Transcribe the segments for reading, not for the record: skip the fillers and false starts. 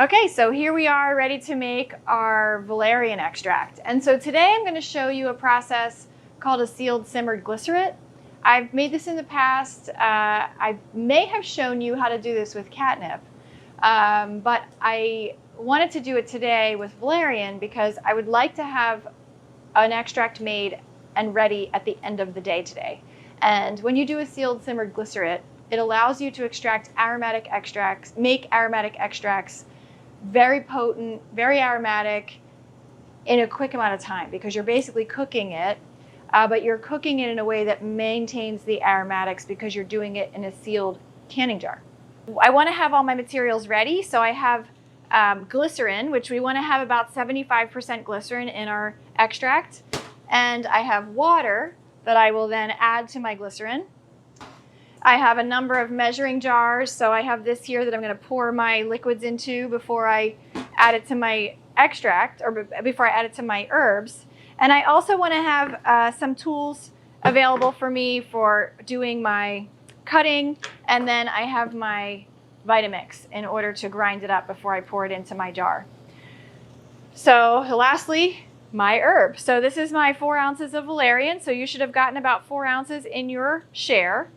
Okay, so here we are ready to make our valerian extract. And so today I'm going to show you a process called a sealed simmered glycerite. I've made this in the past. I may have shown you how to do this with catnip, but I wanted to do it today with valerian because I would like to have an extract made and ready at the end of the day today. And when you do a sealed simmered glycerite, it allows you to extract aromatic extracts, make aromatic extracts very potent, very aromatic in a quick amount of time because you're basically cooking it, but you're cooking it in a way that maintains the aromatics because you're doing it in a sealed canning jar. I want to have all my materials ready, so I have glycerin, which we want to have about 75% glycerin in our extract, and I have water that I will then add to my glycerin. I have a number of measuring jars, so I have this here that I'm going to pour my liquids into before I add it to my extract, or before I add it to my herbs. And I also want to have some tools available for me for doing my cutting, and then I have my Vitamix in order to grind it up before I pour it into my jar. So lastly, my herb. So this is my 4 ounces of valerian, so you should have gotten about 4 ounces in your share.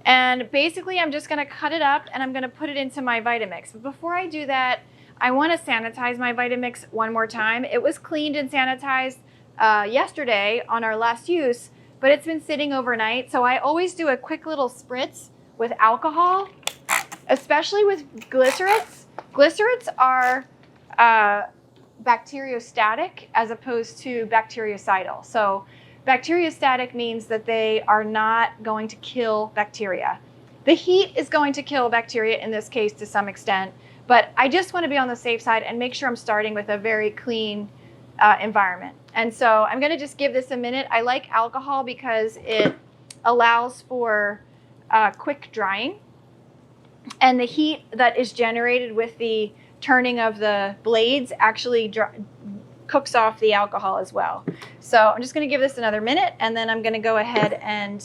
And basically I'm just going to cut it up and I'm going to put it into my Vitamix. But before I do that, I want to sanitize my Vitamix one more time. It was cleaned and sanitized yesterday on our last use, but it's been sitting overnight. So I always do a quick little spritz with alcohol, especially with glycerites. Glycerites are bacteriostatic as opposed to bactericidal. So bacteriostatic means that they are not going to kill bacteria. The heat is going to kill bacteria in this case to some extent, but I just want to be on the safe side and make sure I'm starting with a very clean environment. And so I'm going to just give this a minute. I like alcohol because it allows for quick drying, and the heat that is generated with the turning of the blades actually cooks off the alcohol as well. So I'm just going to give this another minute, and then I'm going to go ahead and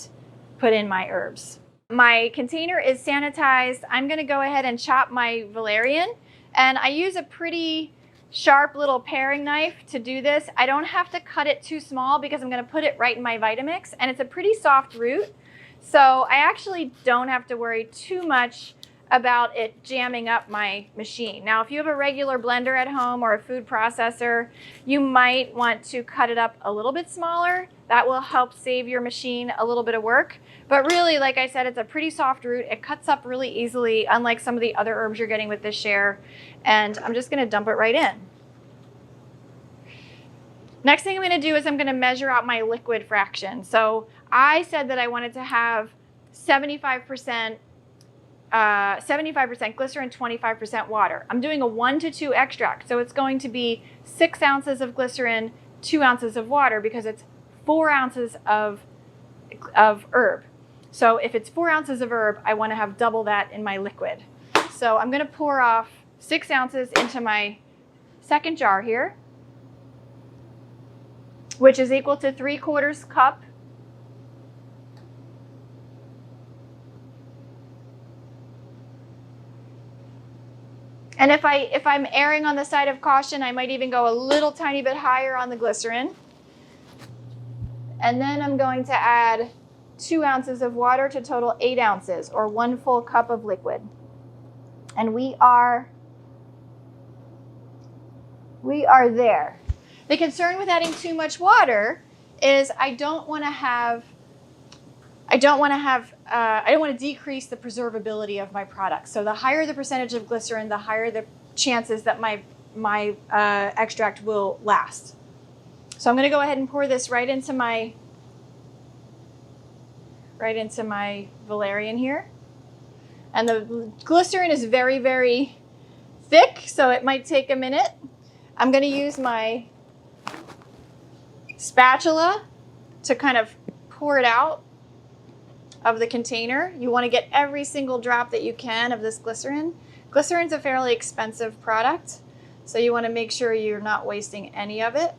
put in my herbs. My container is sanitized. I'm going to go ahead and chop my valerian, and I use a pretty sharp little paring knife to do this. I don't have to cut it too small because I'm going to put it right in my Vitamix, and it's a pretty soft root, so I actually don't have to worry too much about it jamming up my machine. Now, if you have a regular blender at home or a food processor, you might want to cut it up a little bit smaller. That will help save your machine a little bit of work. But really, like I said, it's a pretty soft root. It cuts up really easily, unlike some of the other herbs you're getting with this share. And I'm just gonna dump it right in. Next thing I'm gonna do is I'm gonna measure out my liquid fraction. So I said that I wanted to have 75% glycerin, 25% water. I'm doing a 1-to-2 extract, so it's going to be 6 ounces of glycerin, 2 ounces of water, because it's 4 ounces of herb. So if it's 4 ounces of herb, I want to have double that in my liquid. So I'm going to pour off 6 ounces into my second jar here, which is equal to 3/4 cup. And if I'm erring on the side of caution, I might even go a little tiny bit higher on the glycerin. And then I'm going to add 2 ounces of water to total 8 ounces, or 1 full cup of liquid. And we are there. The concern with adding too much water is I don't want to decrease the preservability of my product. So the higher the percentage of glycerin, the higher the chances that my extract will last. So I'm going to go ahead and pour this right into my valerian here. And the glycerin is very, very thick, so it might take a minute. I'm going to use my spatula to kind of pour it out of the container. You want to get every single drop that you can of this glycerin. Glycerin's a fairly expensive product, so you want to make sure you're not wasting any of it.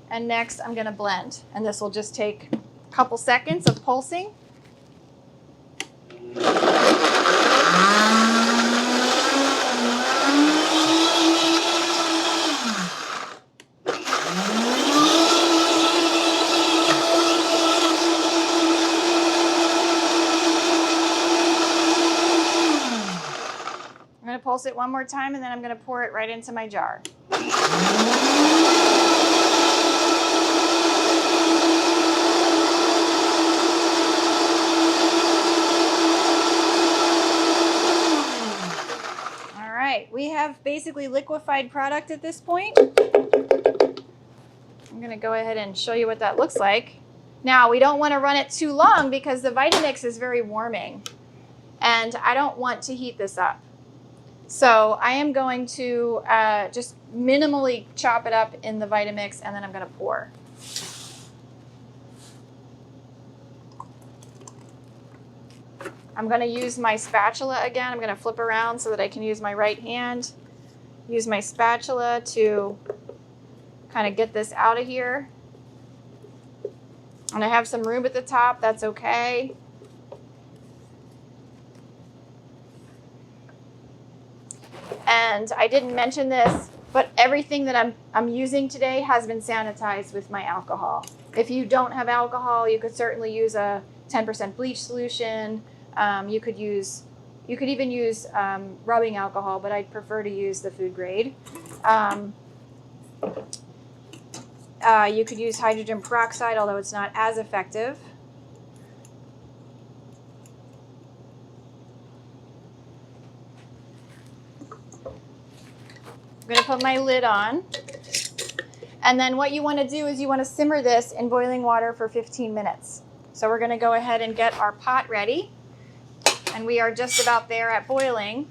And next I'm going to blend, and this will just take a couple seconds of pulsing. pulse it one more time, and then I'm going to pour it right into my jar. All right, we have basically liquefied product at this point. I'm going to go ahead and show you what that looks like. Now, we don't want to run it too long because the Vitamix is very warming, and I don't want to heat this up. So I am going to just minimally chop it up in the Vitamix, and then I'm going to pour. I'm going to use my spatula again. I'm going to flip around so that I can use my right hand. Use my spatula to kind of get this out of here. And I have some room at the top. That's okay. And I didn't mention this, but everything that I'm using today has been sanitized with my alcohol. If you don't have alcohol, you could certainly use a 10% bleach solution. You could even use rubbing alcohol, but I'd prefer to use the food grade. You could use hydrogen peroxide, although it's not as effective. I'm going to put my lid on. And then what you want to do is you want to simmer this in boiling water for 15 minutes. So we're going to go ahead and get our pot ready. And we are just about there at boiling.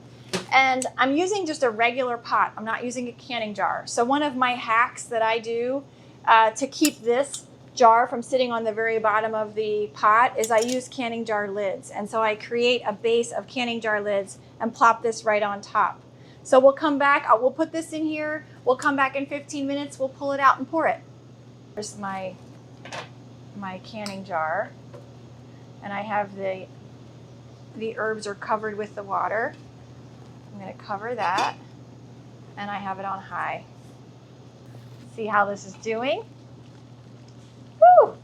And I'm using just a regular pot. I'm not using a canning jar. So one of my hacks that I do to keep this jar from sitting on the very bottom of the pot is I use canning jar lids. And so I create a base of canning jar lids and plop this right on top. So we'll come back, we'll put this in here, we'll come back in 15 minutes, we'll pull it out and pour it. Here's my canning jar, and I have the herbs are covered with the water. I'm gonna cover that, and I have it on high. See how this is doing? Woo!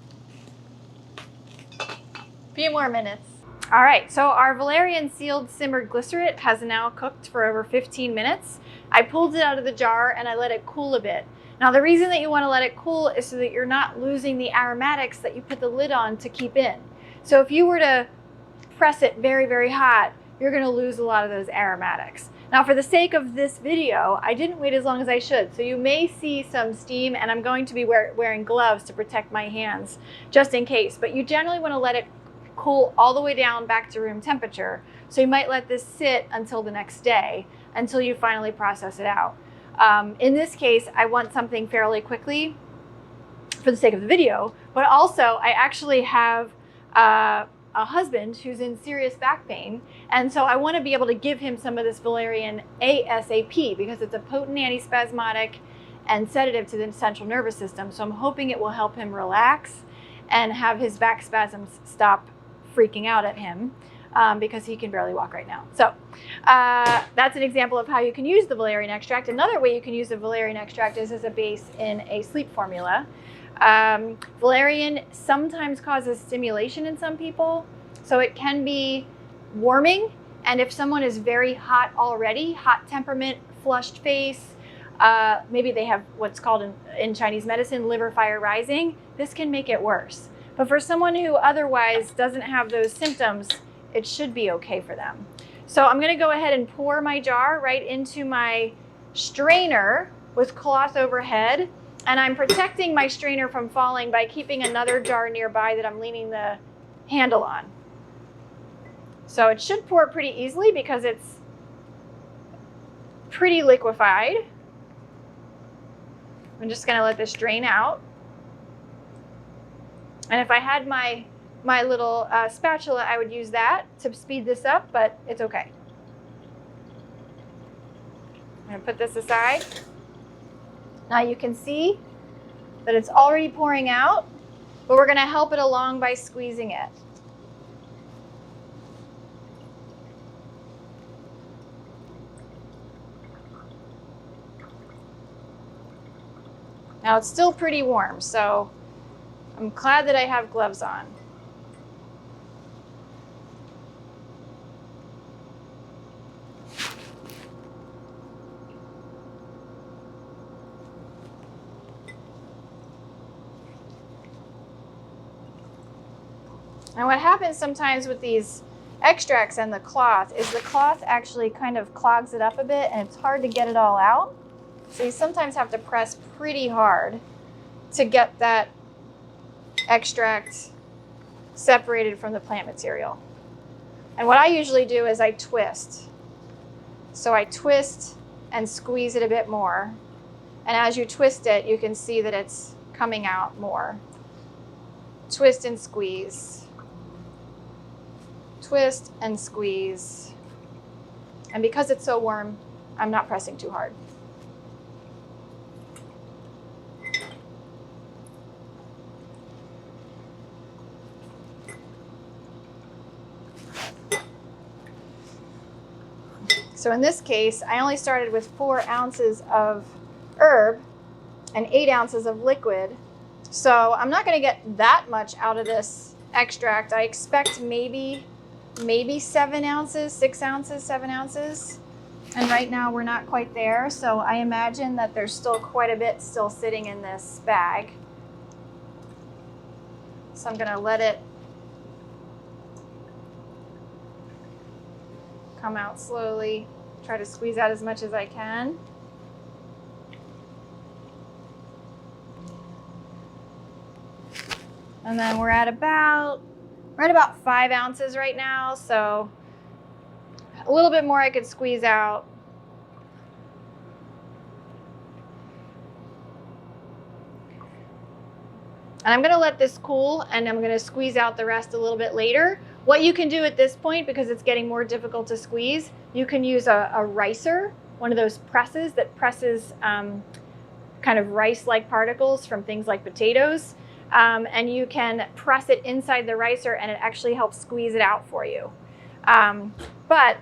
A few more minutes. All right, so our Valerian sealed simmered glycerite has now cooked for over 15 minutes. I pulled it out of the jar and I let it cool a bit. Now the reason that you want to let it cool is so that you're not losing the aromatics that you put the lid on to keep in. So if you were to press it very, very hot, you're going to lose a lot of those aromatics. Now for the sake of this video, I didn't wait as long as I should. So you may see some steam, and I'm going to be wearing gloves to protect my hands just in case. But you generally want to let it cool all the way down back to room temperature. So you might let this sit until the next day, until you finally process it out. In this case, I want something fairly quickly for the sake of the video, but also I actually have a husband who's in serious back pain, and so I want to be able to give him some of this Valerian ASAP because it's a potent antispasmodic and sedative to the central nervous system. So I'm hoping it will help him relax and have his back spasms stop freaking out at him because he can barely walk right now. So that's an example of how you can use the valerian extract. Another way you can use the valerian extract is as a base in a sleep formula. Valerian sometimes causes stimulation in some people, so it can be warming. And if someone is very hot already, hot temperament, flushed face, maybe they have what's called in Chinese medicine liver fire rising, this can make it worse. But for someone who otherwise doesn't have those symptoms, it should be okay for them. So I'm going to go ahead and pour my jar right into my strainer with cloth overhead. And I'm protecting my strainer from falling by keeping another jar nearby that I'm leaning the handle on. So it should pour pretty easily because it's pretty liquefied. I'm just going to let this drain out. And if I had my little spatula, I would use that to speed this up, but it's okay. I'm going to put this aside. Now you can see that it's already pouring out, but we're going to help it along by squeezing it. Now it's still pretty warm, so I'm glad that I have gloves on. And what happens sometimes with these extracts and the cloth is the cloth actually kind of clogs it up a bit and it's hard to get it all out. So you sometimes have to press pretty hard to get that extract separated from the plant material. And what I usually do is I twist. So I twist and squeeze it a bit more. And as you twist it, you can see that it's coming out more. Twist and squeeze. Twist and squeeze. And because it's so warm, I'm not pressing too hard. So in this case, I only started with 4 ounces of herb and 8 ounces of liquid. So I'm not going to get that much out of this extract. I expect maybe 7 ounces, 6 ounces, 7 ounces. And right now we're not quite there. So I imagine that there's still quite a bit still sitting in this bag. So I'm going to let it come out slowly. Try to squeeze out as much as I can. And then we're at about 5 ounces right now, so a little bit more I could squeeze out. And I'm gonna let this cool and I'm gonna squeeze out the rest a little bit later. What you can do at this point, because it's getting more difficult to squeeze, you can use a ricer, one of those presses that presses kind of rice-like particles from things like potatoes. And you can press it inside the ricer and it actually helps squeeze it out for you. But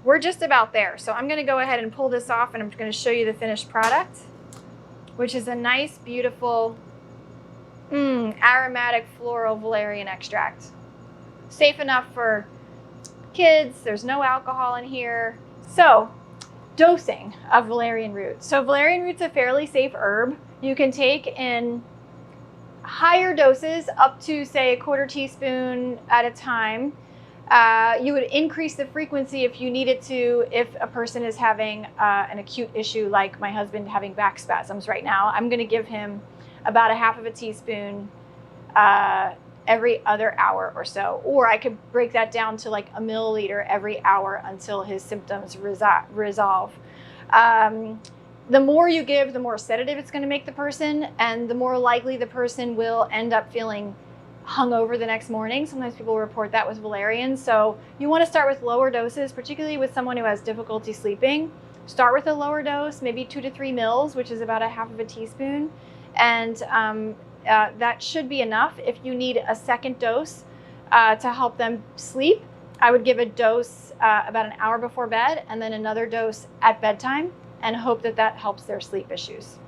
we're just about there. So I'm gonna go ahead and pull this off and I'm gonna show you the finished product, which is a nice, beautiful, aromatic floral valerian extract. Safe enough for kids. There's no alcohol in here. So, dosing of valerian root. So valerian root's a fairly safe herb. You can take in higher doses up to, say, 1/4 teaspoon at a time. You would increase the frequency if you needed to, if a person is having an acute issue like my husband having back spasms right now. I'm going to give him about 1/2 teaspoon every other hour or so. Or I could break that down to like 1 milliliter every hour until his symptoms resolve. The more you give, the more sedative it's going to make the person, and the more likely the person will end up feeling hungover the next morning. Sometimes people report that with valerian. So you want to start with lower doses, particularly with someone who has difficulty sleeping. Start with a lower dose, maybe 2 to 3 mils, which is about 1/2 teaspoon. And that should be enough. If you need a second dose to help them sleep, I would give a dose about an hour before bed and then another dose at bedtime and hope that that helps their sleep issues.